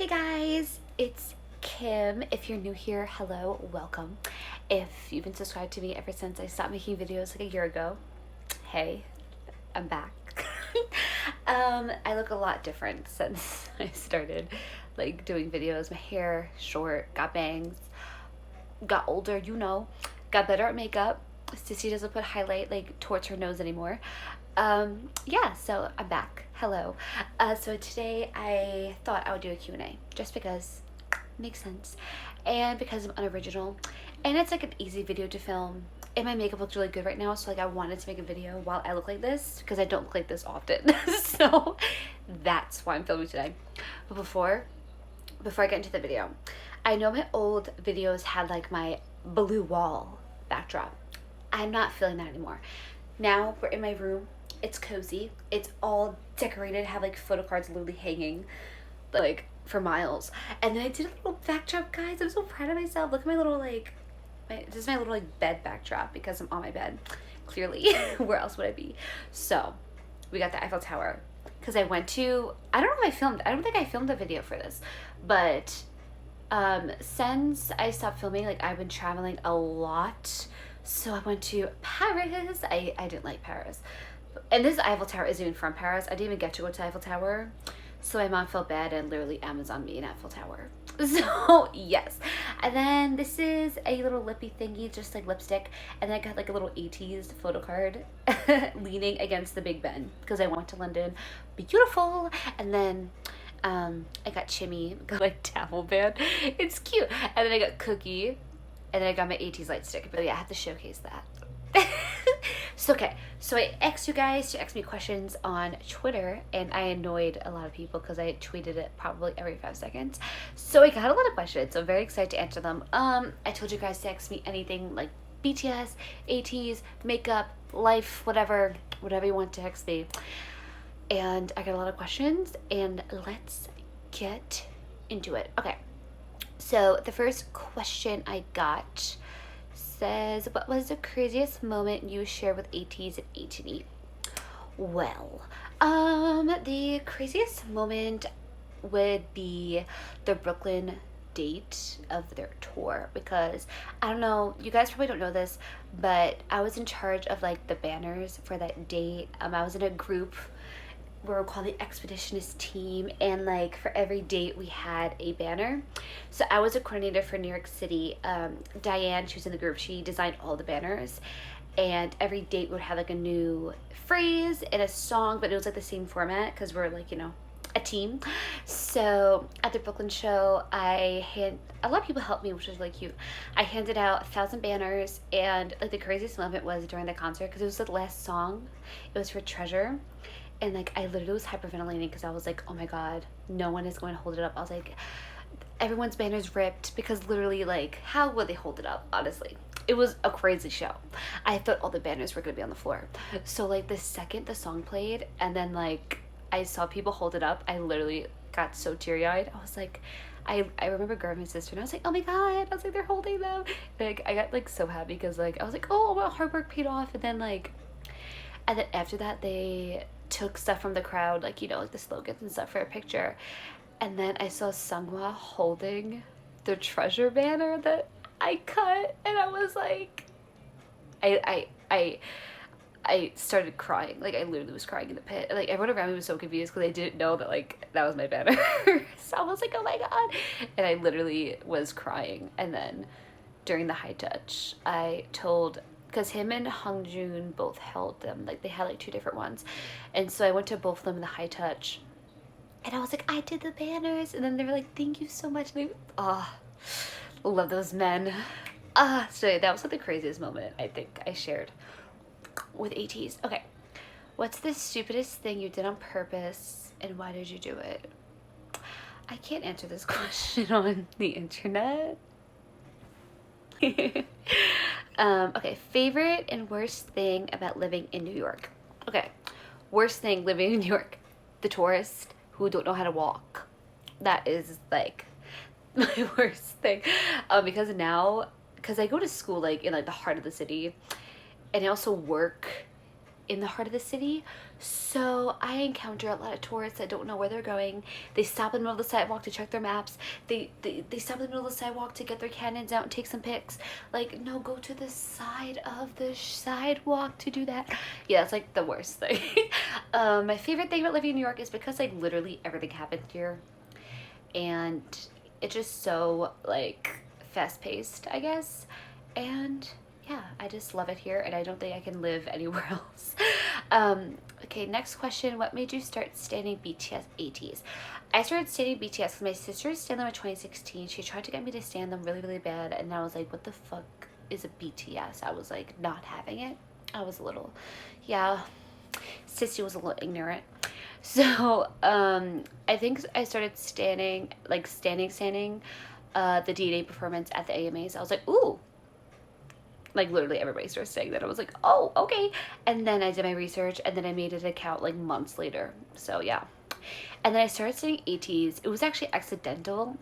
Hey guys, it's Kim. If you're new here, hello, welcome. If you've been subscribed to me ever since I stopped making videos like a year ago, hey, I'm back. I look a lot different since I started like doing videos. My hair short, got bangs, got older, got better at makeup. Sissy doesn't put highlight like towards her nose anymore. Yeah, so I'm back. Hello. So today I thought I would do a Q&A just because it makes sense and because I'm unoriginal and it's like an easy video to film and my makeup looks really good right now, so like I wanted to make a video while I look like this because I don't look like this often. So that's why I'm filming today. But before I get into the video, I know my old videos had like my blue wall backdrop. I'm not feeling that anymore. Now we're in my room. It's cozy. It's all decorated. I have like photo cards literally hanging like for miles. And then I did a little backdrop, guys. I'm so proud of myself. Look at my little like, this is my little like bed backdrop because I'm on my bed. Clearly, where else would I be? So we got the Eiffel Tower because I went to, I don't know if I filmed, I don't think I filmed a video for this, but since I stopped filming, like I've been traveling a lot. So I went to Paris. I didn't like Paris. And this Eiffel Tower isn't even from Paris. I didn't even get to go to Eiffel Tower. So my mom felt bad and literally Amazon me an Eiffel Tower. So yes. And then this is a little lippy thingy, just like lipstick. And then I got like a little 80s photo card leaning against the Big Ben because I went to London. Beautiful. And then I got Chimmy, got like towel band. It's cute. And then I got Cookie. And then I got my 80s light stick. But yeah, I have to showcase that. So okay, so I asked you guys to ask me questions on Twitter, and I annoyed a lot of people because I tweeted it probably every 5 seconds. So I got a lot of questions, so I'm very excited to answer them. I told you guys to ask me anything like BTS, ATs, makeup, life, whatever you want to ask me. And I got a lot of questions, and let's get into it. Okay, so the first question I got says, what was the craziest moment you shared with ATs and ATE? Well, the craziest moment would be the Brooklyn date of their tour, because I don't know, you guys probably don't know this, but I was in charge of like the banners for that date. I was in a group, we're called the Expeditionist team, and like for every date we had a banner. So I was a coordinator for New York City. Diane, she was in the group, she designed all the banners, and every date would have like a new phrase and a song, but it was like the same format because we're like, you know, a team. So at the Brooklyn show, a lot of people helped me, which was really cute. I handed out 1,000 banners, and like the craziest moment was during the concert because it was the last song. It was for Treasure. And like I literally was hyperventilating because I was like, oh my god, no one is going to hold it up. I was like, everyone's banner's ripped, because literally like how would they hold it up? Honestly, it was a crazy show. I thought all the banners were gonna be on the floor. So like the second the song played and then like I saw people hold it up, I literally got so teary-eyed. I was like, I remember grabbing my sister and I was like, oh my god, I was like, they're holding them. Like I got like so happy because like I was like, oh, my hard work paid off. And then after that they took stuff from the crowd, like, you know, like the slogans and stuff for a picture. And then I saw Sungwa holding the Treasure banner that I cut, and I was like, I started crying. Like I literally was crying in the pit. Like everyone around me was so confused because they didn't know that like that was my banner. So I was like, oh my god, and I literally was crying. And then during the high touch, I told, because him and Hongjoon both held them, like they had like 2 different ones, and so I went to both of them in the high touch, and I was like, I did the banners, and then they were like, thank you so much. And love those men. So that was like the craziest moment I think I shared with ATs. Okay, what's the stupidest thing you did on purpose, and why did you do it? I can't answer this question on the internet. Okay, favorite and worst thing about living in New York. Okay, worst thing living in New York, the tourists who don't know how to walk. That is like my worst thing. Because I go to school like in like the heart of the city, and I also work in the heart of the city. So I encounter a lot of tourists that don't know where they're going. They stop in the middle of the sidewalk to check their maps. They stop in the middle of the sidewalk to get their cannons out and take some pics. Like, no, go to the side of the sidewalk to do that. Yeah, it's like the worst thing. My favorite thing about living in New York is because like literally everything happened here. And it's just so like fast-paced, I guess. And yeah, I just love it here, and I don't think I can live anywhere else. Okay, next question. What made you start standing BTS ATs? I started standing BTS because my sister stand them in 2016. She tried to get me to stand them really, really bad, and I was like, what the fuck is a BTS? I was like not having it. I was a little, yeah, Sissy was a little ignorant. So I think I started standing the D-Day performance at the AMAs. I was like, ooh. Like literally everybody started saying that. I was like, oh, okay. And then I did my research, and then I made an account like months later. So yeah. And then I started studying ATs. It was actually accidental.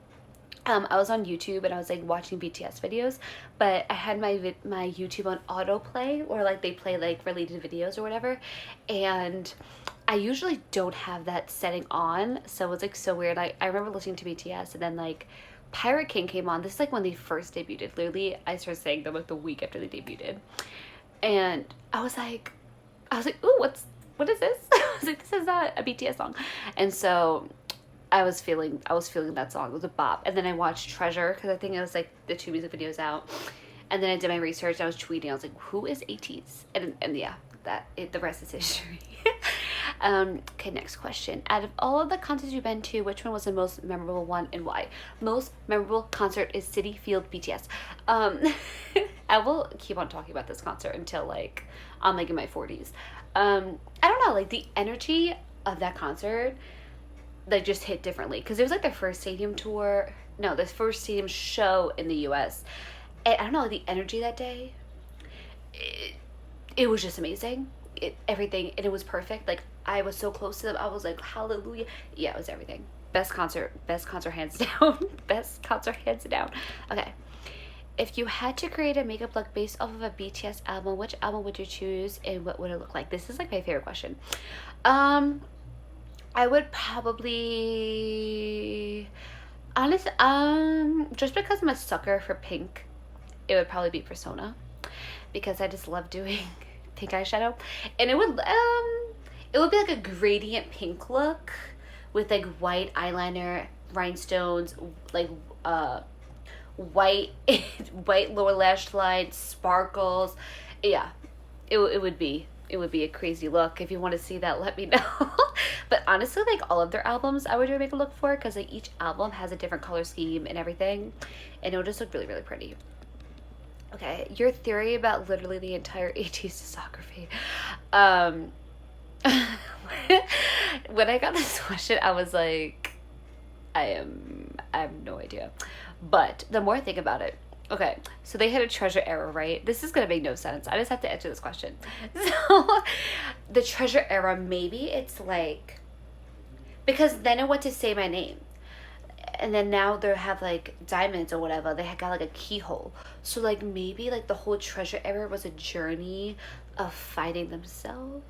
I was on YouTube and I was like watching BTS videos, but I had my YouTube on autoplay, or like they play like related videos or whatever. And I usually don't have that setting on. So it was like so weird. I remember listening to BTS, and then like Pirate King came on. This is like when they first debuted. Literally, I started saying them like the week after they debuted, and I was like, ooh, what is this? I was like, this is not a BTS song. And so I was feeling that song. It was a bop. And then I watched Treasure, because I think it was like the 2 music videos out. And then I did my research. I was tweeting. I was like, who is ATs? And yeah, the rest is history. Okay, next question. Out of all of the concerts you've been to, which one was the most memorable one, and why? Most memorable concert is City Field BTS. I will keep on talking about this concert until like I'm like in my 40s. I don't know, like the energy of that concert like just hit differently, because it was like their first stadium tour. No, the first stadium show in the US. And I don't know, like, the energy that day, it was just amazing. Everything, and it was perfect. Like, I was so close to them. I was like, hallelujah. Yeah, it was everything. Best concert hands down. Best concert hands down. Okay. If you had to create a makeup look based off of a BTS album, which album would you choose, and what would it look like? This is like my favorite question. I would probably, just because I'm a sucker for pink, it would probably be Persona, because I just love doing pink eyeshadow. And it would be like a gradient pink look with like white eyeliner, rhinestones, like white lower lash line, sparkles. Yeah, it would be a crazy look. If you want to see that, let me know. But honestly, like all of their albums I would do a makeup look for, because like each album has a different color scheme and everything, and it would just look really, really pretty. Okay, your theory about literally the entire ATEEZ discography. When I got this question, I was like, I have no idea. But the more I think about it, okay, so they had a Treasure era, right? This is gonna make no sense. I just have to answer this question. So the Treasure era, maybe it's like, because then it went to Say My Name, and then now they have like Diamonds or whatever. They had got like a keyhole. So like maybe like the whole Treasure era was a journey of finding themselves.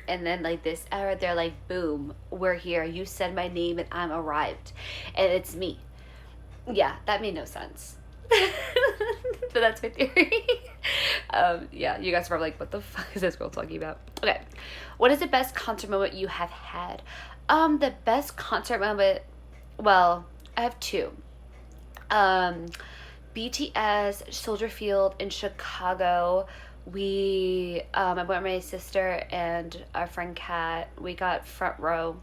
And then like this era, they're like, boom, we're here. You said my name and I'm arrived, and it's me. Yeah, that made no sense. But that's my theory. Yeah, you guys are probably like, what the fuck is this girl talking about? Okay, what is the best concert moment you have had? The best concert moment, well, I have two. BTS Soldier Field in Chicago. I went with my sister and our friend Kat. We got front row,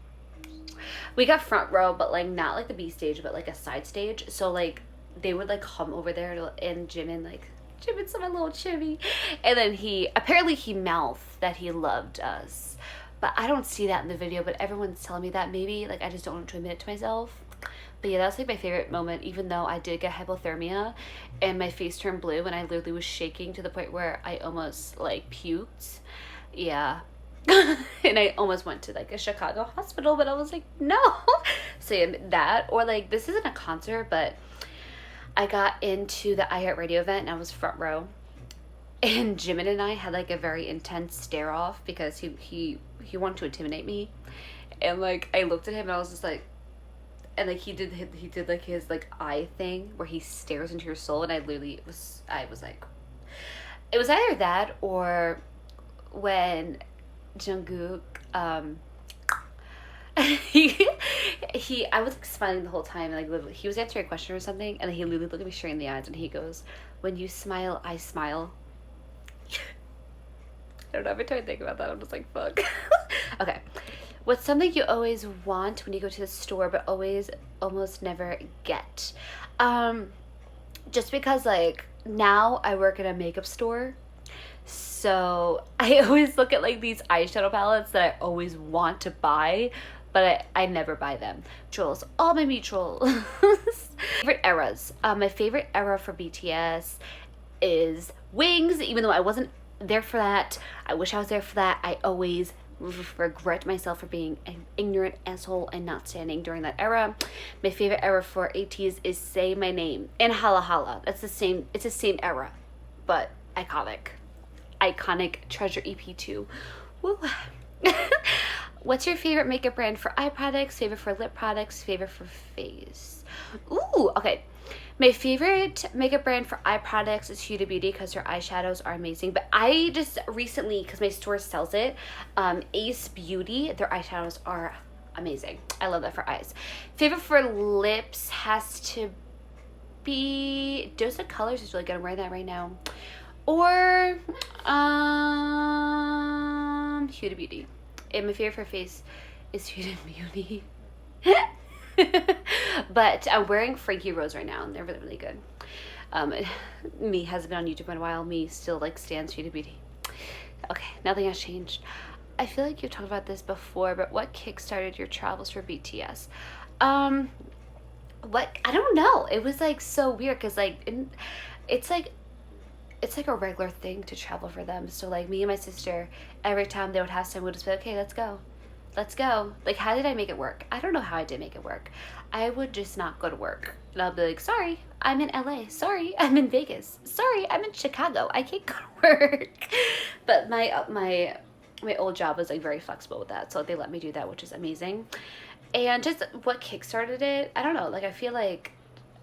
but like not like the B stage, but like a side stage. So like they would like come over there and Jimin said my little Chimmy, and then he mouthed that he loved us, but I don't see that in the video. But everyone's telling me that. Maybe like I just don't want to admit it to myself. But yeah, that's like my favorite moment, even though I did get hypothermia and my face turned blue and I literally was shaking to the point where I almost like puked. Yeah. And I almost went to like a Chicago hospital, but I was like, no. So yeah, that, or like, this isn't a concert, but I got into the iHeartRadio event and I was front row. and Jimin and I had like a very intense stare off because he wanted to intimidate me, and like I looked at him and I was just like, and like he did like his like eye thing where he stares into your soul, and I was like, it was either that or when Jungkook I was like smiling the whole time, and like literally, he was answering a question or something, and he literally looked at me straight in the eyes and he goes, "When you smile, I smile." I don't know, every time I think about that I'm just like, fuck. Okay, what's something you always want when you go to the store but always almost never get? Just because like now I work at a makeup store, so I always look at like these eyeshadow palettes that I always want to buy, but I never buy them. Trolls, all my meat trolls. Favorite eras. My favorite era for BTS is Wings, even though I wasn't there for that. I wish I was there for that. I always regret myself for being an ignorant asshole and not standing during that era. My favorite era for ATEEZ is Say My Name and Hala Hala. It's the same era, but iconic. Iconic Treasure EP2. Woo. What's your favorite makeup brand for eye products, favorite for lip products, favorite for face? Ooh, okay. My favorite makeup brand for eye products is Huda Beauty because their eyeshadows are amazing. But I just recently, because my store sells it, Ace Beauty, their eyeshadows are amazing. I love that for eyes. Favorite for lips has to be Dose of Colors is really good. I'm wearing that right now. Or Huda Beauty. And my favorite for face is Huda Beauty. But I'm wearing Frankie Rose right now, and they're really, really good. Me hasn't been on YouTube in a while. Me still like stands Huda Beauty. Okay, nothing has changed. I feel like you've talked about this before, but what kickstarted your travels for BTS? What, I don't know. It was like so weird because like it's like a regular thing to travel for them. So like me and my sister, every time they would have time, we'd just be like, okay, let's go. Let's go. Like, how did I make it work? I don't know how I did make it work. I would just not go to work. And I'll be like, sorry, I'm in LA. Sorry, I'm in Vegas. Sorry, I'm in Chicago. I can't go to work. But my old job was like very flexible with that. So they let me do that, which is amazing. And just what kickstarted it, I don't know. Like, I feel like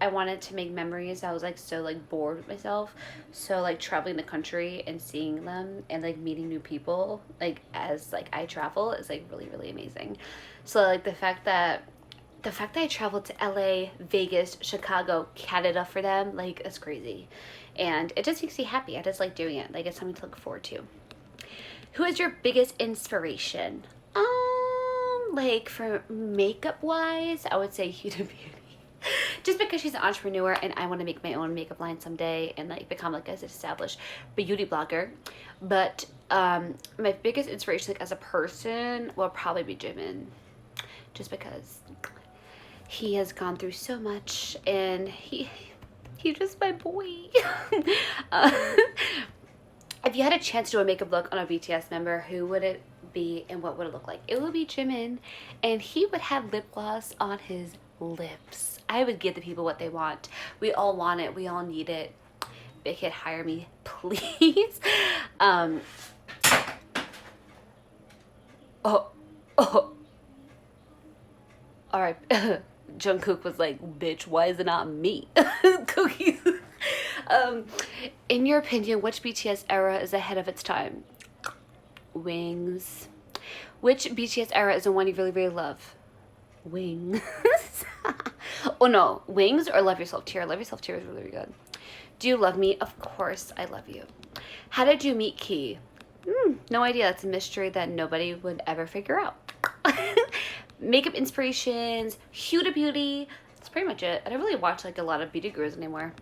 I wanted to make memories. I was like so like bored with myself, so like traveling the country and seeing them and like meeting new people like as like I travel is like really, really amazing. So like the fact that I traveled to LA, Vegas, Chicago, Canada for them, like it's crazy, and it just makes me happy. I just like doing it. Like it's something to look forward to. Who is your biggest inspiration? Like for makeup wise, I would say Huda Beauty. Just because she's an entrepreneur and I want to make my own makeup line someday and like become like an established beauty blogger. But my biggest inspiration like as a person will probably be Jimin, just because he has gone through so much and he's just my boy. If you had a chance to do a makeup look on a BTS member, who would it be and what would it look like? It would be Jimin, and he would have lip gloss on his lips. I would give the people what they want. We all want it. We all need it. Big Hit, hire me, please. All right. Jungkook was like, bitch, why is it not me? Cookies. In your opinion, which BTS era is ahead of its time? Wings. Which BTS era is the one you really, really love? Wings. Oh no, Wings or Love Yourself Tear. Love Yourself Tear is really, really good. Do you love me? Of course I love you. How did you meet Key? No idea. That's a mystery that nobody would ever figure out. Makeup inspirations, Huda Beauty. That's pretty much it. I don't really watch like a lot of beauty gurus anymore.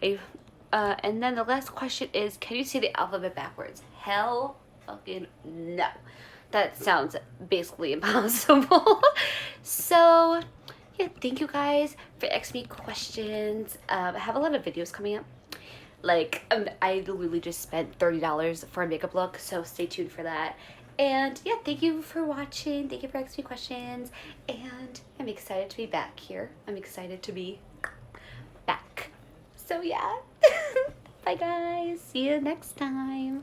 And then the last question is, can you say the alphabet backwards? Hell fucking no. That sounds basically impossible. So yeah, thank you guys for asking me questions. I have a lot of videos coming up. Like I literally just spent $30 for a makeup look, so stay tuned for that. And yeah, thank you for watching. Thank you for asking me questions, and I'm excited to be back here. I'm excited to be back. So yeah. Bye guys. See you next time.